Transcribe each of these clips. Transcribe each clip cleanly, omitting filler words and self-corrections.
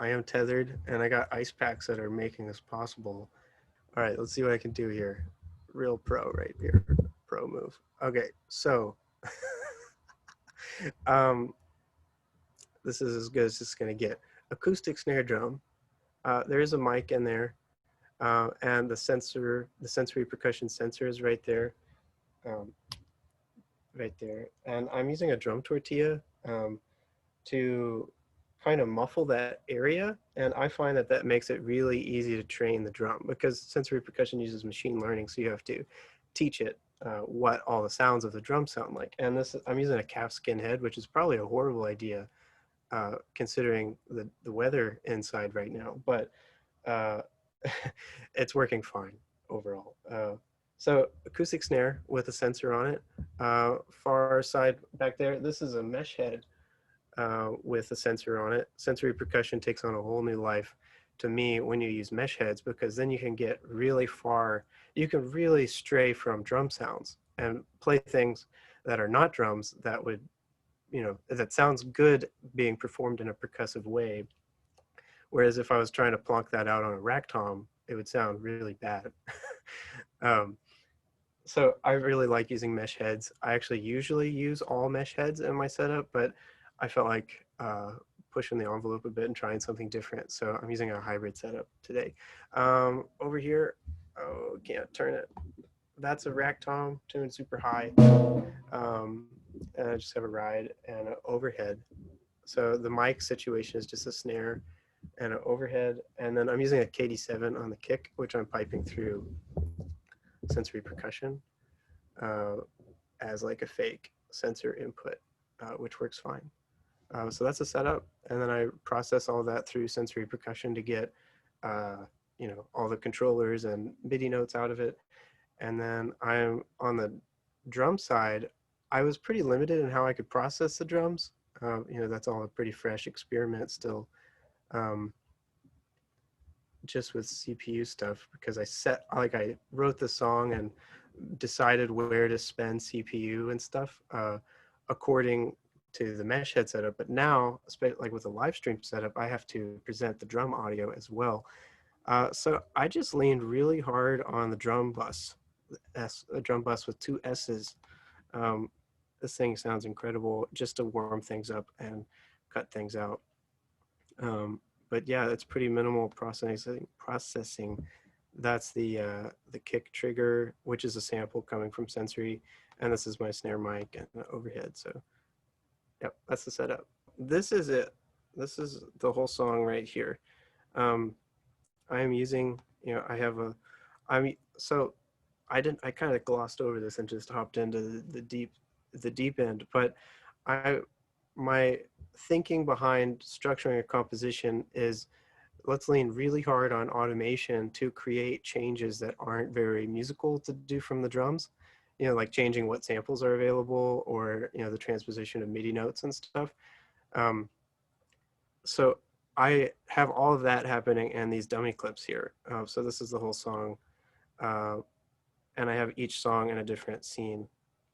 I am tethered, and I got ice packs that are making this possible. All right, let's see what I can do here. Real pro right here. Pro move. Okay, so um, this is as good as it's gonna get. Acoustic snare drum. There is a mic in there, and the sensory percussion sensor is right there, um, right there. And I'm using a drum tortilla to kind of muffle that area. And I find that that makes it really easy to train the drum because sensory percussion uses machine learning. So you have to teach it what all the sounds of the drum sound like. And this, I'm using a calfskin head, which is probably a horrible idea considering the weather inside right now, but uh, it's working fine overall. So acoustic snare with a sensor on it. Far side back there, this is a mesh head with a sensor on it. Sensory percussion takes on a whole new life to me when you use mesh heads because then you can get really far. You can really stray from drum sounds and play things that are not drums that would, that sounds good being performed in a percussive way. Whereas if I was trying to plonk that out on a rack tom, it would sound really bad. um, so I really like using mesh heads. I actually usually use all mesh heads in my setup, but I felt like pushing the envelope a bit and trying something different. So I'm using a hybrid setup today. Over here, oh, can't turn it. That's a rack tom tuned super high. And I just have a ride and an overhead. So the mic situation is just a snare and an overhead. And then I'm using a KD7 on the kick, which I'm piping through sensory percussion uh, as like a fake sensor input, which works fine. So that's a setup. And then I process all that through sensory percussion to get, all the controllers and MIDI notes out of it. And then I'm on the drum side, I was pretty limited in how I could process the drums. That's all a pretty fresh experiment still. Um, just with CPU stuff because I wrote the song and decided where to spend CPU and stuff according to the mesh head setup. But now, like with the live stream setup, I have to present the drum audio as well. So I just leaned really hard on the drum bus, a drum bus with two S's. Um, this thing sounds incredible just to warm things up and cut things out. But yeah, it's pretty minimal processing. That's the kick trigger, which is a sample coming from sensory, and this is my snare mic and the overhead. So yep, that's the setup. This is it. This is the whole song right here. Um, I am using, I have a, so I kind of glossed over this and just hopped into the deep end, but I, my thinking behind structuring a composition is let's lean really hard on automation to create changes that aren't very musical to do from the drums, like changing what samples are available or, the transposition of MIDI notes and stuff. Um, so I have all of that happening and these dummy clips here. So this is the whole song. Uh, and I have each song in a different scene,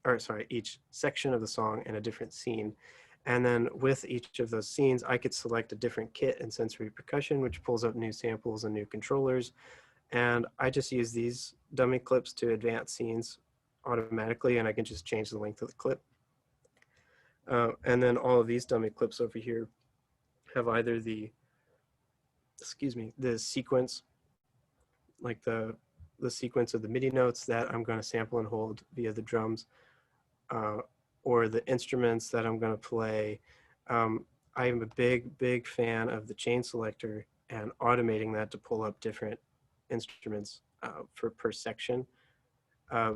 or sorry, each section of the song in a different scene. And then with each of those scenes, I could select a different kit in sensory percussion, which pulls up new samples and new controllers. And I just use these dummy clips to advance scenes automatically, and I can just change the length of the clip. And then all of these dummy clips over here have either the sequence, like the sequence of the MIDI notes that I'm going to sample and hold via the drums, uh, or the instruments that I'm going to play. I am a big fan of the chain selector and automating that to pull up different instruments for per section.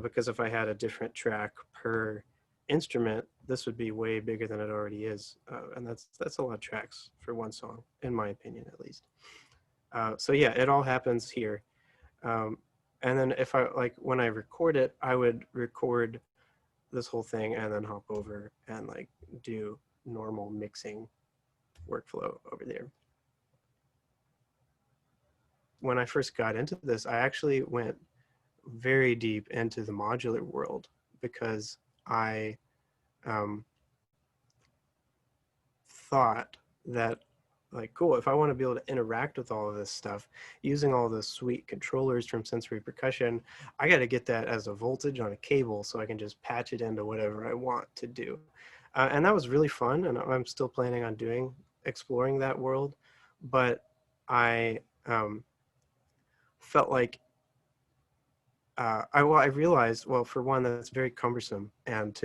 Because if I had a different track per instrument, this would be way bigger than it already is, and that's a lot of tracks for one song, in my opinion, at least. So yeah, it all happens here. Um, and then if I like when I record it, I would record this whole thing and then hop over and like do normal mixing workflow over there. When I first got into this, I actually went very deep into the modular world because I thought that like, cool, if I want to be able to interact with all of this stuff using all the sweet controllers from sensory percussion, I got to get that as a voltage on a cable so I can just patch it into whatever I want to do. And that was really fun, and I'm still planning on exploring that world. But I felt like I realized, well, for one, that's very cumbersome, and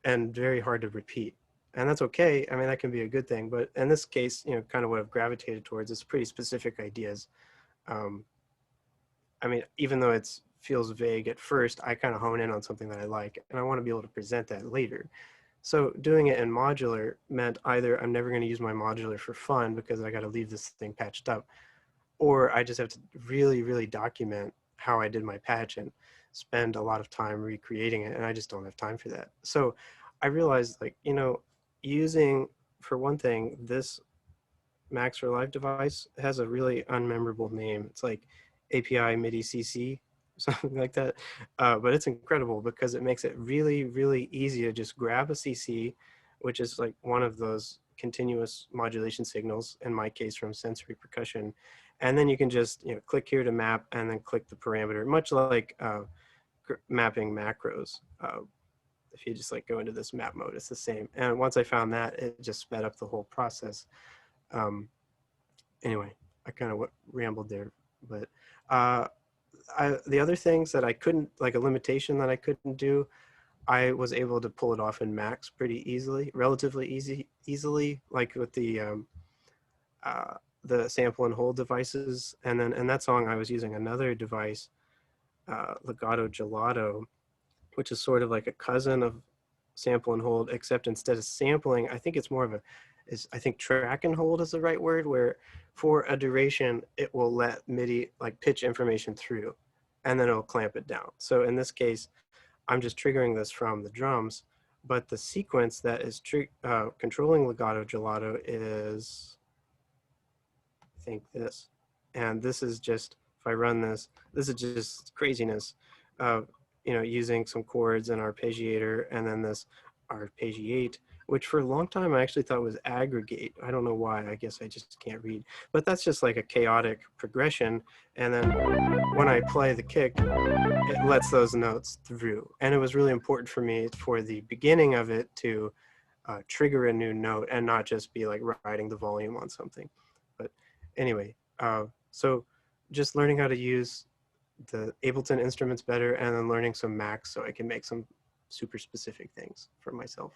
very hard to repeat. And that's okay. I mean, that can be a good thing. But in this case, kind of what I've gravitated towards is pretty specific ideas. Um, I mean, even though it feels vague at first, I kind of hone in on something that I like, and I want to be able to present that later. So doing it in modular meant either I'm never going to use my modular for fun because I got to leave this thing patched up, or I just have to really, really document how I did my patch and spend a lot of time recreating it. And I just don't have time for that. So I realized, like, using, for one thing, this Max for Live device has a really unmemorable name. It's like API MIDI CC, something like that. But it's incredible because it makes it really, really easy to just grab a CC, which is like one of those continuous modulation signals, in my case from sensory percussion. And then you can just click here to map and then click the parameter, much like mapping macros. If you just like go into this map mode, it's the same. And once I found that, it just sped up the whole process. Um, anyway, I kind of rambled there, but uh, the other things that I couldn't, like a limitation that I couldn't do, I was able to pull it off in Max pretty easily, relatively easily, like with uh, the sample and hold devices. And then in that song, I was using another device, Legato Gelato, which is sort of like a cousin of sample and hold, except instead of sampling, I think it's more of I think track and hold is the right word, where for a duration, it will let MIDI like pitch information through, and then it'll clamp it down. So in this case, I'm just triggering this from the drums, but the sequence that is controlling Legato Gelato is, I think, this. And this is just, if I run this is just craziness of, using some chords and arpeggiator, and then this arpeggiate, which for a long time I actually thought was aggregate. I don't know why, I guess I just can't read. But that's just like a chaotic progression. And then when I play the kick, it lets those notes through. And it was really important for me for the beginning of it to trigger a new note and not just be like riding the volume on something. But anyway, so just learning how to use the Ableton instruments better, and then learning some Macs so I can make some super specific things for myself.